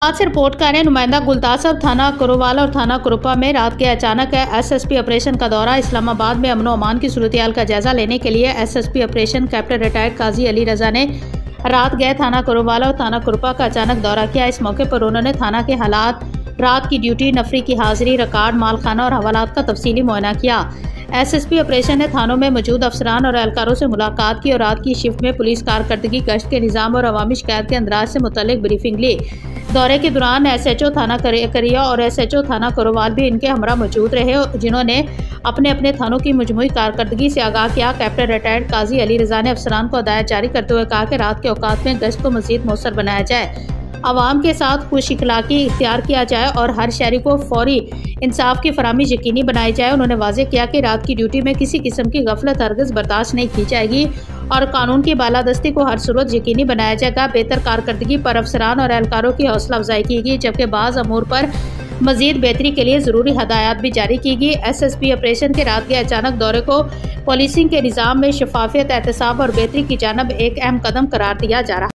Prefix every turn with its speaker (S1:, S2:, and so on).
S1: आज से रिपोर्ट कर रहे हैं नुमाइंदा गुलतार साहब। थाना कुरुवाला और थाना कुरुपा में रात के अचानक एसएसपी ऑपरेशन का दौरा। इस्लामाबाद में अमन अमान की सूरत-ए-हाल का जायजा लेने के लिए एसएसपी ऑपरेशन कैप्टन रिटायर्ड काजी अली रजा ने रात गए थाना कुरुवाला और थाना कुरुपा का अचानक दौरा किया। इस मौके पर उन्होंने थाना के हालात, रात की ड्यूटी, नफरी की हाजिरी, रिकॉर्ड, मालखाना और हवालात का तफसीली मुआयना किया। एसएसपी ऑपरेशन ने थानों में मौजूद अफसरान और एहलकारों से मुलाकात की और रात की शिफ्ट में पुलिस कारकर्दगी, गश्त के निज़ाम और अवामी शिकायत के अंदाज से मुतल्लिक ब्रीफिंग ली। दौरे के दौरान एसएचओ थाना करिया और एसएचओ थाना कुरुवाल भी इनके हमरा मौजूद रहे, जिन्होंने अपने अपने थानों की मजमूई कारकर्दगी से आगाह किया। कैप्टन रिटायर्ड काजी अली रजा ने अफसरान को हिदायत जारी करते हुए कहा कि रात के औकात में गश्त को मजीद मौसर बनाया जाए, आवाम के साथ खुश इखलाकी इख्तियार किया जाए और हर शहरी को फौरी इंसाफ की फराहमी यकीनी बनाई जाए। उन्होंने वाज़ेह किया कि रात की ड्यूटी में किसी किस्म की गफलत हरगिज़ बर्दाश्त नहीं की जाएगी और कानून की बालादस्ती को हर सूरत यकीनी बनाया जाएगा। बेहतर कारकर्दगी पर अफसरान और एहलकारों की हौसला अफजाई की गई, जबकि बाज़ अमूर पर मजीद बेहतरी के लिए ज़रूरी हदायत भी जारी की गई। एसएसपी ऑपरेशन के रात के अचानक दौरे को पुलिसिंग के निज़ाम में शफाफियत, एहतसाब और बेहतरी की जानब एक अहम कदम करार दिया जा रहा है।